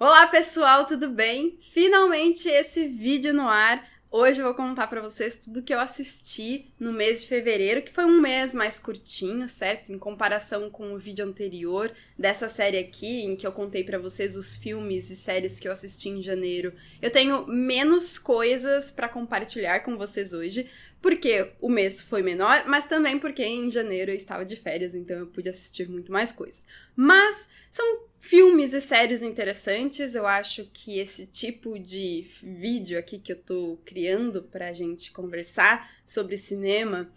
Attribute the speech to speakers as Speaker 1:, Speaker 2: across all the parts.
Speaker 1: Olá pessoal, tudo bem? Finalmente esse vídeo no ar. Hoje eu vou contar pra vocês tudo que eu assisti no mês de fevereiro, que foi um mês mais curtinho, certo? Em comparação com o vídeo anterior dessa série aqui, em que eu contei pra vocês os filmes e séries que eu assisti em janeiro. Eu tenho menos coisas pra compartilhar com vocês hoje, porque o mês foi menor, mas também porque em janeiro eu estava de férias, então eu pude assistir muito mais coisas. Mas são filmes e séries interessantes, eu acho que esse tipo de vídeo aqui que eu tô criando pra gente conversar sobre cinema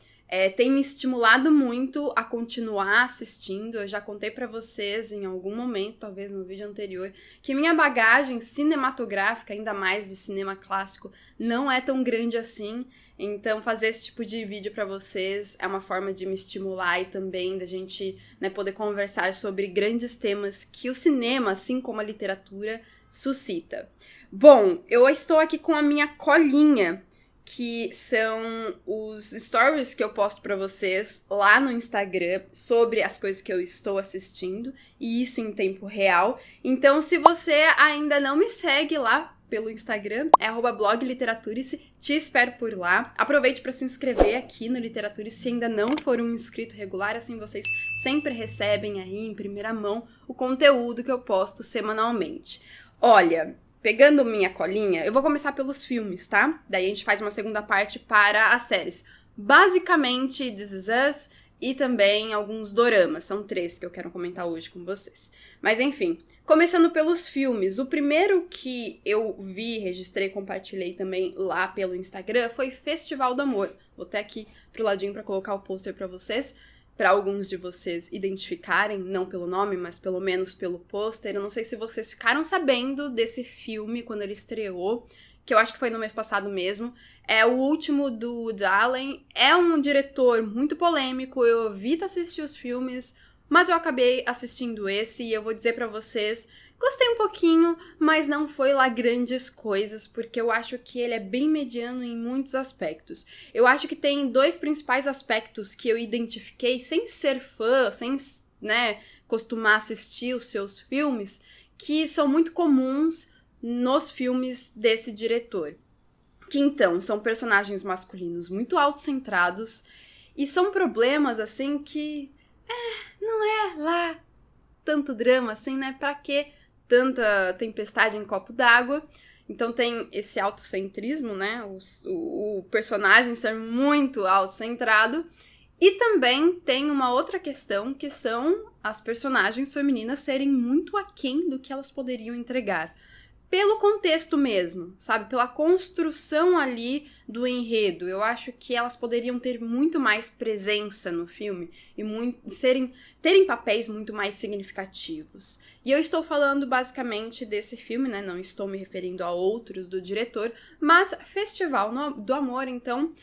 Speaker 1: tem me estimulado muito a continuar assistindo. Eu já contei pra vocês em algum momento, talvez no vídeo anterior, que minha bagagem cinematográfica, ainda mais do cinema clássico, não é tão grande assim. Então, fazer esse tipo de vídeo pra vocês é uma forma de me estimular e também da gente, poder conversar sobre grandes temas que o cinema, assim como a literatura, suscita. Bom, eu estou aqui com a minha colinha, que são os stories que eu posto pra vocês lá no Instagram sobre as coisas que eu estou assistindo, e isso em tempo real. Então, se você ainda não me segue lá pelo Instagram, é @blogliteraturice, te espero por lá. Aproveite para se inscrever aqui no Literaturice se ainda não for um inscrito regular, assim vocês sempre recebem aí em primeira mão o conteúdo que eu posto semanalmente. Olha, pegando minha colinha, eu vou começar pelos filmes, tá? Daí a gente faz uma segunda parte para as séries. Basicamente, This Is Us e também alguns doramas. São 3 que eu quero comentar hoje com vocês. Mas enfim, começando pelos filmes. O primeiro que eu vi, registrei e compartilhei também lá pelo Instagram foi Festival do Amor. Vou até aqui pro ladinho para colocar o pôster para vocês, para alguns de vocês identificarem, não pelo nome, mas pelo menos pelo pôster. Eu não sei se vocês ficaram sabendo desse filme quando ele estreou, que eu acho que foi no mês passado mesmo. É o último do Woody Allen. É um diretor muito polêmico, eu evito assistir os filmes, mas eu acabei assistindo esse e eu vou dizer pra vocês, gostei um pouquinho, mas não foi lá grandes coisas, porque eu acho que ele é bem mediano em muitos aspectos. Eu acho que tem 2 principais aspectos que eu identifiquei sem ser fã, sem, costumar assistir os seus filmes, que são muito comuns nos filmes desse diretor. Que então, são personagens masculinos muito autocentrados e são problemas, assim, que não é lá tanto drama, assim, né? Pra que tanta tempestade em copo d'água? Então tem esse autocentrismo, né? O personagem ser muito autocentrado. E também tem uma outra questão, que são as personagens femininas serem muito aquém do que elas poderiam entregar. Pelo contexto mesmo, sabe? Pela construção ali do enredo. Eu acho que elas poderiam ter muito mais presença no filme e terem papéis muito mais significativos. E eu estou falando basicamente desse filme, né? Não estou me referindo a outros do diretor, mas Festival do Amor, então,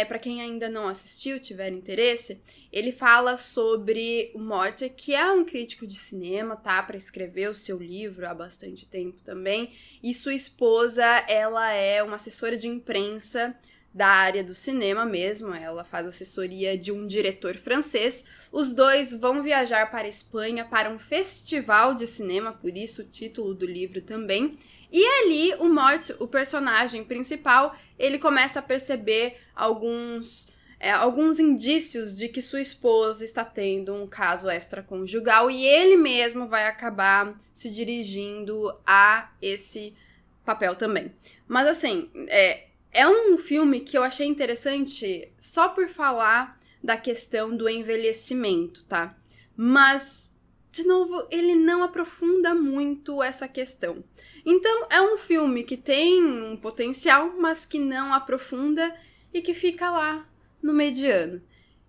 Speaker 1: para quem ainda não assistiu, tiver interesse, ele fala sobre o Morte, que é um crítico de cinema, tá? Para escrever o seu livro há bastante tempo também. E sua esposa, ela é uma assessora de imprensa da área do cinema mesmo, ela faz assessoria de um diretor francês. Os dois vão viajar para a Espanha para um festival de cinema, por isso o título do livro também. E ali o Mort, o personagem principal, ele começa a perceber alguns indícios de que sua esposa está tendo um caso extraconjugal e ele mesmo vai acabar se dirigindo a esse papel também. Mas assim, é um filme que eu achei interessante só por falar da questão do envelhecimento, tá? Mas, de novo, ele não aprofunda muito essa questão. Então, é um filme que tem um potencial, mas que não aprofunda e que fica lá no mediano.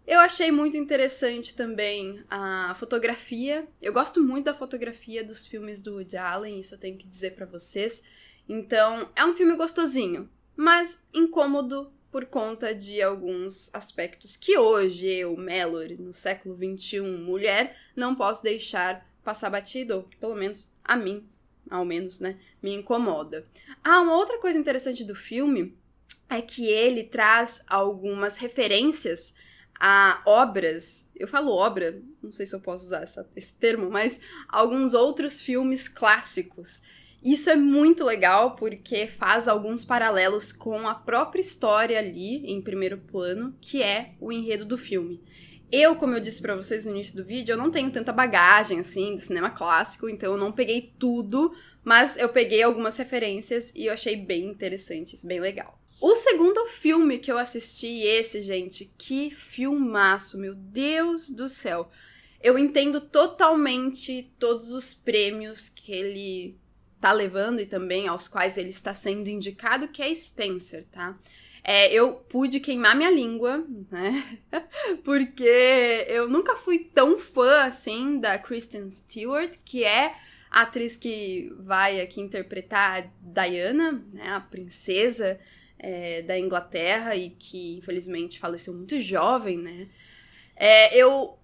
Speaker 1: Eu achei muito interessante também a fotografia. Eu gosto muito da fotografia dos filmes do Woody Allen, isso eu tenho que dizer pra vocês. Então, é um filme gostosinho, mas incômodo por conta de alguns aspectos que hoje eu, Mallory, no século XXI, mulher, não posso deixar passar batido, ou pelo menos a mim, ao menos, me incomoda. Uma outra coisa interessante do filme é que ele traz algumas referências a obras, eu falo obra, não sei se eu posso usar esse termo, mas alguns outros filmes clássicos. Isso é muito legal porque faz alguns paralelos com a própria história ali, em primeiro plano, que é o enredo do filme. Eu, como eu disse pra vocês no início do vídeo, eu não tenho tanta bagagem, assim, do cinema clássico, então eu não peguei tudo, mas eu peguei algumas referências e eu achei bem interessante, isso bem legal. O segundo filme que eu assisti, esse, gente, que filmaço, meu Deus do céu. Eu entendo totalmente todos os prêmios que ele tá levando e também aos quais ele está sendo indicado, que é Spencer, tá? Eu pude queimar minha língua, né? Porque eu nunca fui tão fã, assim, da Kristen Stewart, que é a atriz que vai aqui interpretar Diana, né? A princesa da Inglaterra e que, infelizmente, faleceu muito jovem, né? Eu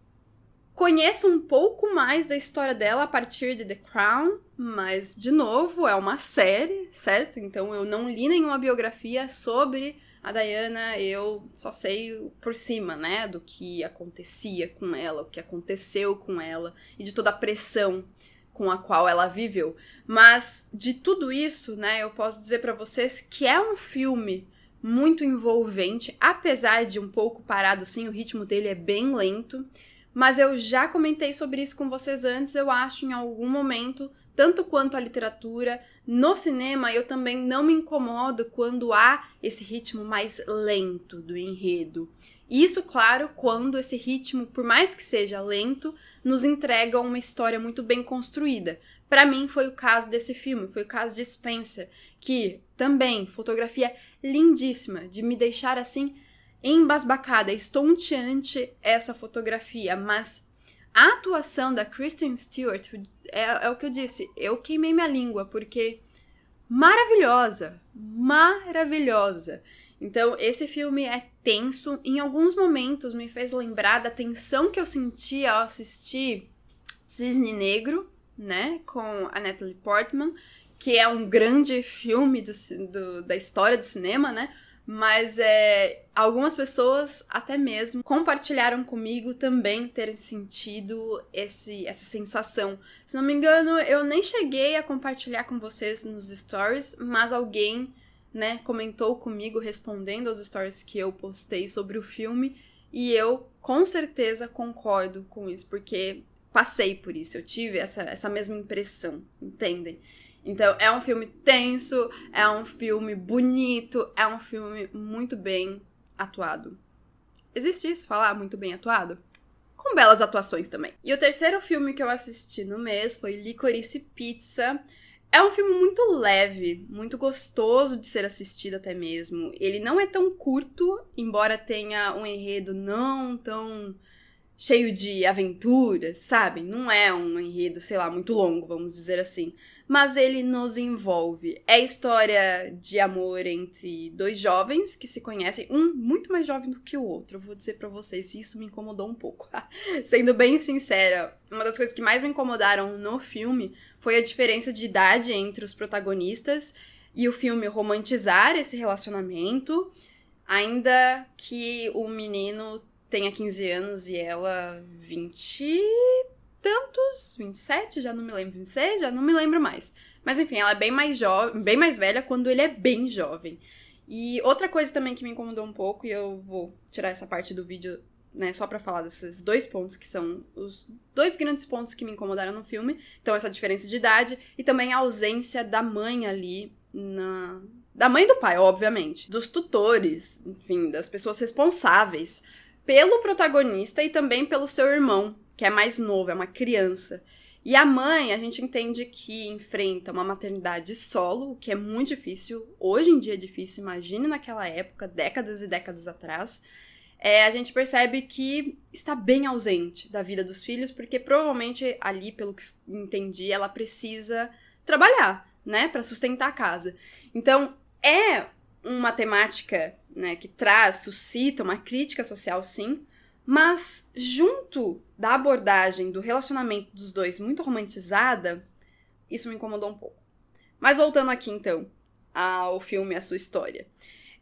Speaker 1: conheço um pouco mais da história dela a partir de The Crown, mas, de novo, é uma série, certo? Então eu não li nenhuma biografia sobre a Diana, eu só sei por cima, né, do que acontecia com ela, o que aconteceu com ela e de toda a pressão com a qual ela viveu. Mas, de tudo isso, né, eu posso dizer pra vocês que é um filme muito envolvente, apesar de um pouco parado, sim, o ritmo dele é bem lento. Mas eu já comentei sobre isso com vocês antes, eu acho, em algum momento, tanto quanto a literatura, no cinema eu também não me incomodo quando há esse ritmo mais lento do enredo. Isso, claro, quando esse ritmo, por mais que seja lento, nos entrega uma história muito bem construída. Para mim foi o caso desse filme, foi o caso de Spencer, que também, fotografia lindíssima, de me deixar assim embasbacada, estonteante essa fotografia, mas a atuação da Kristen Stewart é o que eu disse, eu queimei minha língua, porque maravilhosa, maravilhosa. Então, esse filme é tenso, em alguns momentos me fez lembrar da tensão que eu senti ao assistir Cisne Negro, né, com a Natalie Portman, que é um grande filme da história do cinema, né, mas algumas pessoas até mesmo compartilharam comigo também terem sentido essa sensação. Se não me engano, eu nem cheguei a compartilhar com vocês nos stories, mas alguém, né, comentou comigo respondendo aos stories que eu postei sobre o filme, e eu com certeza concordo com isso, porque passei por isso, eu tive essa mesma impressão, entendem? Então, é um filme tenso, é um filme bonito, é um filme muito bem atuado. Existe isso, falar muito bem atuado? Com belas atuações também. E o terceiro filme que eu assisti no mês foi Licorice Pizza. É um filme muito leve, muito gostoso de ser assistido até mesmo. Ele não é tão curto, embora tenha um enredo não tão cheio de aventuras, sabe? Não é um enredo, sei lá, muito longo, vamos dizer assim. Mas ele nos envolve. É história de amor entre dois jovens que se conhecem, um muito mais jovem do que o outro. Eu vou dizer pra vocês se isso me incomodou um pouco. Sendo bem sincera, uma das coisas que mais me incomodaram no filme foi a diferença de idade entre os protagonistas e o filme romantizar esse relacionamento, ainda que o menino tenha 15 anos e ela 20 e tantos, 27, já não me lembro, 26, já não me lembro mais. Mas enfim, ela é bem mais jovem, bem mais velha quando ele é bem jovem. E outra coisa também que me incomodou um pouco, e eu vou tirar essa parte do vídeo, né, só pra falar desses dois pontos, que são os dois grandes pontos que me incomodaram no filme. Então, essa diferença de idade e também a ausência da mãe ali da mãe e do pai, obviamente. Dos tutores, enfim, das pessoas responsáveis pelo protagonista e também pelo seu irmão, que é mais novo, é uma criança. E a mãe, a gente entende que enfrenta uma maternidade solo, o que é muito difícil, hoje em dia é difícil, imagine naquela época, décadas e décadas atrás. A gente percebe que está bem ausente da vida dos filhos, porque provavelmente ali, pelo que entendi, ela precisa trabalhar, né, para sustentar a casa. Então, é uma temática, né, que suscita uma crítica social, sim, mas junto da abordagem do relacionamento dos dois muito romantizada, isso me incomodou um pouco. Mas voltando aqui, então, ao filme, à sua história.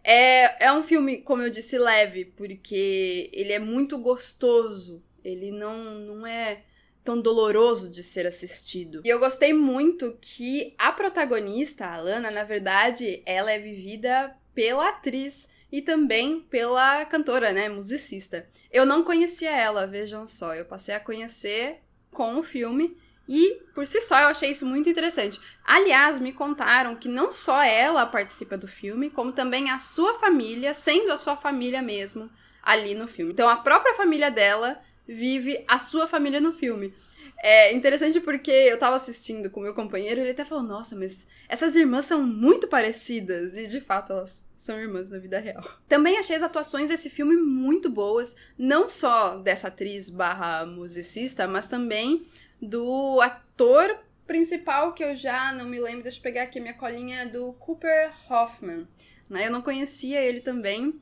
Speaker 1: É um filme, como eu disse, leve, porque ele é muito gostoso. Ele não é tão doloroso de ser assistido. E eu gostei muito que a protagonista, a Alana, na verdade, ela é vivida pela atriz e também pela cantora, né, musicista. Eu não conhecia ela, vejam só, eu passei a conhecer com o filme e, por si só, eu achei isso muito interessante. Aliás, me contaram que não só ela participa do filme, como também a sua família, sendo a sua família mesmo, ali no filme. Então, a própria família dela vive a sua família no filme. É interessante porque eu tava assistindo com o meu companheiro e ele até falou, nossa, mas essas irmãs são muito parecidas. E, de fato, elas são irmãs na vida real. Também achei as atuações desse filme muito boas, não só dessa atriz barra musicista, mas também do ator principal, que eu já não me lembro, deixa eu pegar aqui minha colinha, do Cooper Hoffman. Né? Eu não conhecia ele também.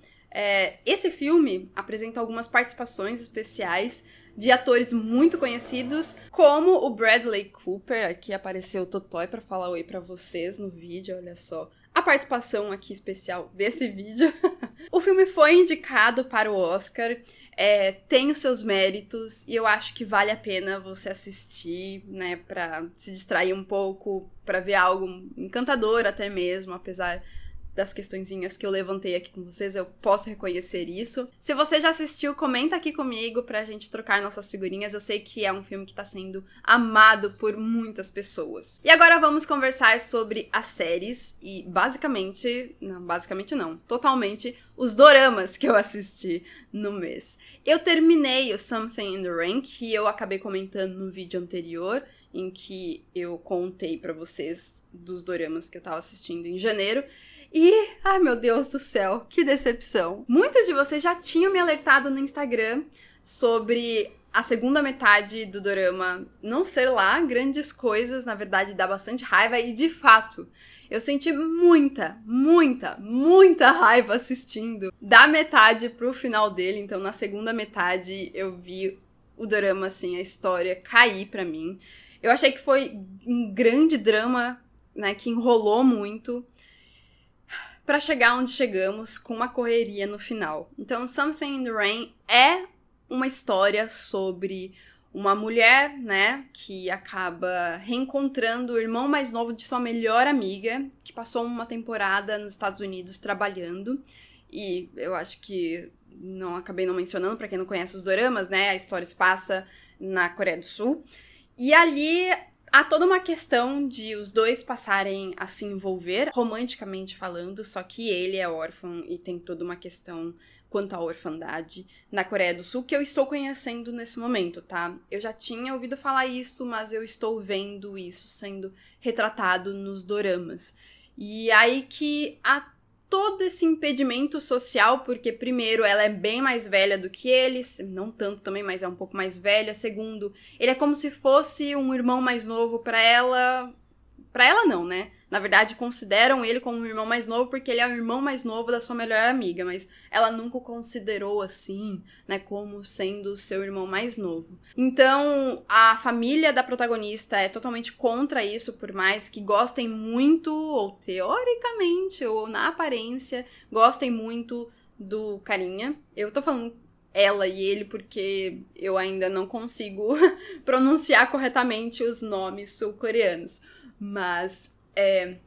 Speaker 1: Esse filme apresenta algumas participações especiais de atores muito conhecidos, como o Bradley Cooper, aqui apareceu o Totói pra falar oi pra vocês no vídeo, olha só. A participação aqui especial desse vídeo. O filme foi indicado para o Oscar, tem os seus méritos, e eu acho que vale a pena você assistir, né, pra se distrair um pouco, pra ver algo encantador até mesmo, apesar das questõezinhas que eu levantei aqui com vocês, eu posso reconhecer isso. Se você já assistiu, comenta aqui comigo pra gente trocar nossas figurinhas. Eu sei que é um filme que tá sendo amado por muitas pessoas. E agora vamos conversar sobre as séries e totalmente os doramas que eu assisti no mês. Eu terminei o Something in the Rain, que eu acabei comentando no vídeo anterior, em que eu contei pra vocês dos doramas que eu tava assistindo em janeiro. E, ai meu Deus do céu, que decepção. Muitos de vocês já tinham me alertado no Instagram sobre a segunda metade do dorama não ser lá grandes coisas, na verdade dá bastante raiva e, de fato, eu senti muita raiva assistindo da metade pro final dele. Então, na segunda metade, eu vi o dorama, assim, a história cair pra mim. Eu achei que foi um grande drama, né, que enrolou muito pra chegar onde chegamos, com uma correria no final. Então, Something in the Rain é uma história sobre uma mulher, né, que acaba reencontrando o irmão mais novo de sua melhor amiga, que passou uma temporada nos Estados Unidos trabalhando. E eu acho que acabei não mencionando, pra quem não conhece os doramas, né, a história se passa na Coreia do Sul. E ali há toda uma questão de os dois passarem a se envolver, romanticamente falando, só que ele é órfão e tem toda uma questão quanto à orfandade na Coreia do Sul, que eu estou conhecendo nesse momento, tá? Eu já tinha ouvido falar isso, mas eu estou vendo isso sendo retratado nos doramas. E aí que há todo esse impedimento social, porque, primeiro, ela é bem mais velha do que eles, não tanto também, mas é um pouco mais velha. Segundo, ele é como se fosse um irmão mais novo pra ela. Pra ela não, né? Na verdade, consideram ele como um irmão mais novo porque ele é o irmão mais novo da sua melhor amiga, mas ela nunca o considerou assim, né, como sendo seu irmão mais novo. Então, a família da protagonista é totalmente contra isso, por mais que gostem muito, ou teoricamente, ou na aparência, gostem muito do carinha. Eu tô falando ela e ele porque eu ainda não consigo pronunciar corretamente os nomes sul-coreanos, mas é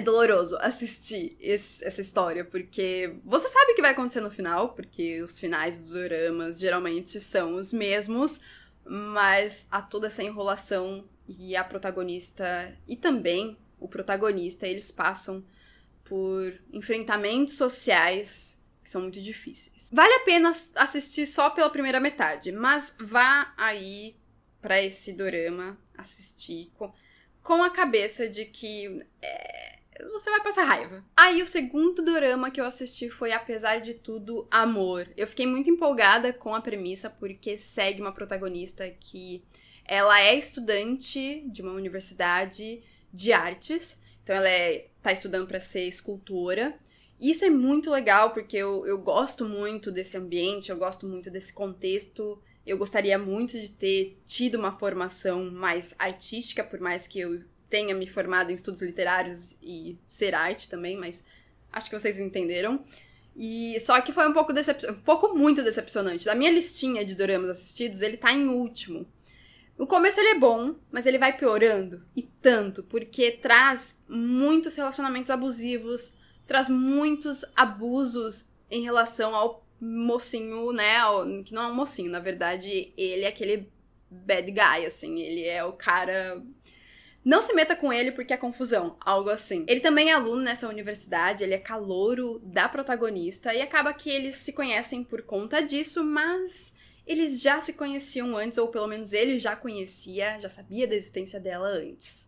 Speaker 1: doloroso assistir essa história, porque você sabe o que vai acontecer no final, porque os finais dos doramas geralmente são os mesmos, mas há toda essa enrolação e a protagonista e também o protagonista, eles passam por enfrentamentos sociais que são muito difíceis. Vale a pena assistir só pela primeira metade, mas vá aí pra esse dorama assistir com a cabeça de que você vai passar raiva. Aí o segundo dorama que eu assisti foi Apesar de Tudo, Amor. Eu fiquei muito empolgada com a premissa porque segue uma protagonista que ela é estudante de uma universidade de artes, então ela tá estudando para ser escultora. E isso é muito legal porque eu gosto muito desse ambiente, eu gosto muito desse contexto. Eu gostaria muito de ter tido uma formação mais artística, por mais que eu tenha me formado em estudos literários e ser arte também, mas acho que vocês entenderam. E só que foi um pouco muito decepcionante. Da minha listinha de doramas assistidos, ele tá em último. O começo ele é bom, mas ele vai piorando. E tanto, porque traz muitos relacionamentos abusivos, traz muitos abusos em relação ao mocinho, né? Que não é um mocinho, na verdade, ele é aquele bad guy, assim. Ele é o cara... Não se meta com ele porque é confusão, algo assim. Ele também é aluno nessa universidade, ele é calouro da protagonista, e acaba que eles se conhecem por conta disso, mas eles já se conheciam antes, ou pelo menos ele já conhecia, já sabia da existência dela antes.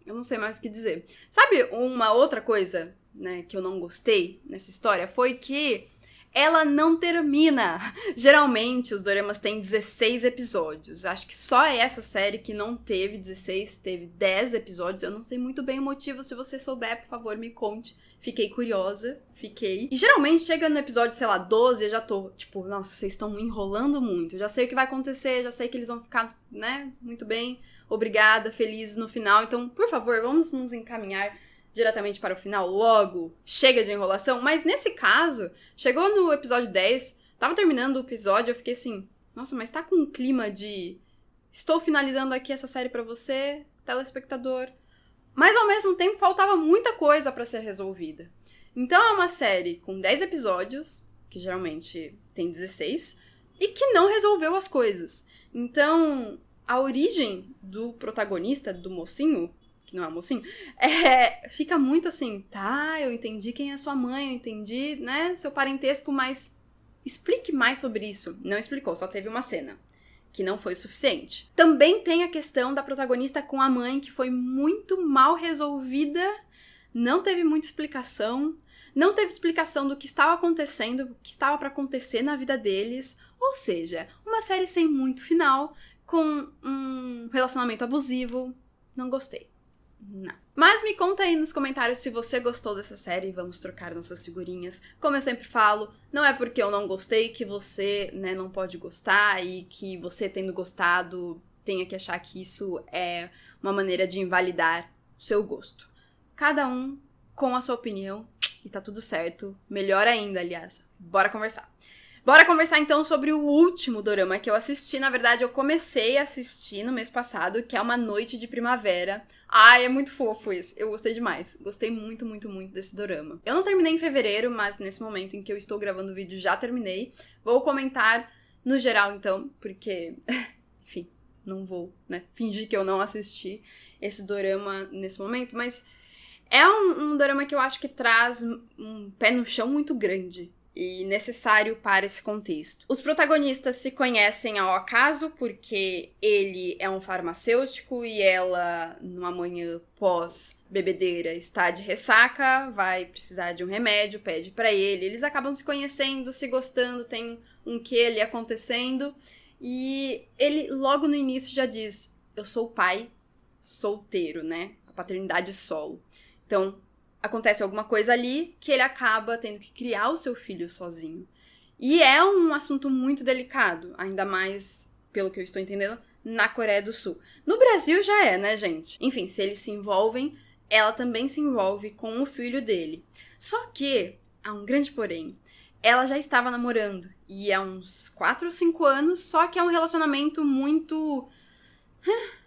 Speaker 1: Eu não sei mais o que dizer. Sabe uma outra coisa, né, que eu não gostei nessa história? Foi que ela não termina. Geralmente, os doramas têm 16 episódios. Acho que só essa série que não teve 16, teve 10 episódios. Eu não sei muito bem o motivo. Se você souber, por favor, me conte. Fiquei curiosa, fiquei. E geralmente, chega no episódio, sei lá, 12, eu já tô, tipo, nossa, vocês estão enrolando muito. Eu já sei o que vai acontecer, já sei que eles vão ficar, né, muito bem. Obrigada, felizes no final. Então, por favor, vamos nos encaminhar diretamente para o final, logo, chega de enrolação. Mas nesse caso, chegou no episódio 10, tava terminando o episódio, eu fiquei assim, nossa, mas tá com um clima de estou finalizando aqui essa série pra você, telespectador. Mas ao mesmo tempo faltava muita coisa pra ser resolvida. Então é uma série com 10 episódios, que geralmente tem 16, e que não resolveu as coisas. Então, a origem do protagonista, do mocinho, que não é mocinho, fica muito assim, tá, eu entendi quem é sua mãe, eu entendi, né, seu parentesco, mas explique mais sobre isso. Não explicou, só teve uma cena, que não foi o suficiente. Também tem a questão da protagonista com a mãe, que foi muito mal resolvida, não teve muita explicação, não teve explicação do que estava acontecendo, o que estava para acontecer na vida deles, ou seja, uma série sem muito final, com um relacionamento abusivo, não gostei. Não. Mas me conta aí nos comentários se você gostou dessa série, vamos trocar nossas figurinhas. Como eu sempre falo, não é porque eu não gostei que você, né, não pode gostar e que você tendo gostado tenha que achar que isso é uma maneira de invalidar o seu gosto. Cada um com a sua opinião e tá tudo certo. Melhor ainda, aliás. Bora conversar. Bora conversar então sobre o último dorama que eu assisti. Na verdade, eu comecei a assistir no mês passado, que é Uma Noite de Primavera. Ai, é muito fofo isso. Eu gostei demais. Gostei muito, muito, muito desse dorama. Eu não terminei em fevereiro, mas nesse momento em que eu estou gravando o vídeo já terminei. Vou comentar no geral então, porque, enfim, não vou, né, fingir que eu não assisti esse dorama nesse momento, mas é um dorama que eu acho que traz um pé no chão muito grande e necessário para esse contexto. Os protagonistas se conhecem ao acaso porque ele é um farmacêutico e ela, numa manhã pós-bebedeira, está de ressaca, vai precisar de um remédio, pede pra ele. Eles acabam se conhecendo, se gostando, tem um quê ali acontecendo. E ele, logo no início, já diz, eu sou pai solteiro, né? A paternidade solo. Então, acontece alguma coisa ali que ele acaba tendo que criar o seu filho sozinho. E é um assunto muito delicado, ainda mais, pelo que eu estou entendendo, na Coreia do Sul. No Brasil já é, né, gente? Enfim, se eles se envolvem, ela também se envolve com o filho dele. Só que, há um grande porém, ela já estava namorando, e há uns 4 ou 5 anos, só que é um relacionamento muito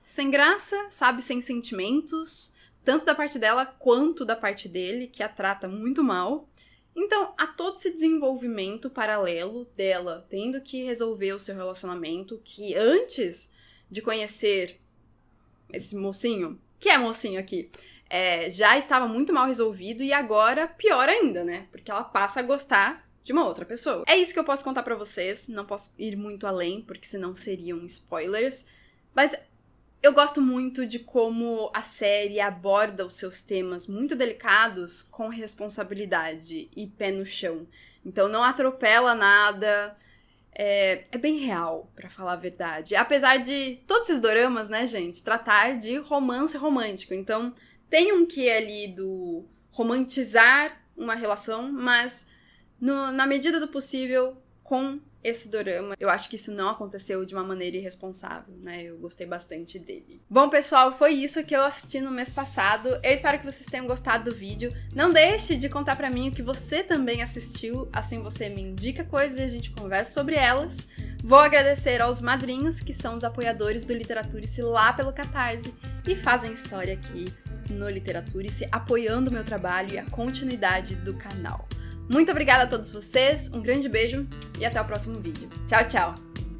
Speaker 1: sem graça, sabe, sem sentimentos, tanto da parte dela quanto da parte dele, que a trata muito mal. Então, há todo esse desenvolvimento paralelo dela tendo que resolver o seu relacionamento, que antes de conhecer esse mocinho, que é mocinho aqui, já estava muito mal resolvido e agora pior ainda, né? Porque ela passa a gostar de uma outra pessoa. É isso que eu posso contar pra vocês, não posso ir muito além, porque senão seriam spoilers, mas eu gosto muito de como a série aborda os seus temas muito delicados com responsabilidade e pé no chão. Então não atropela nada, é bem real, pra falar a verdade. Apesar de todos esses doramas, né, gente, tratar de romance romântico. Então tem um quê ali do romantizar uma relação, mas na medida do possível com esse dorama. Eu acho que isso não aconteceu de uma maneira irresponsável, né? Eu gostei bastante dele. Bom, pessoal, foi isso que eu assisti no mês passado. Eu espero que vocês tenham gostado do vídeo. Não deixe de contar pra mim o que você também assistiu, assim você me indica coisas e a gente conversa sobre elas. Vou agradecer aos madrinhos, que são os apoiadores do Literaturice lá pelo Catarse e fazem história aqui no Literaturice, apoiando o meu trabalho e a continuidade do canal. Muito obrigada a todos vocês, um grande beijo e até o próximo vídeo. Tchau, tchau!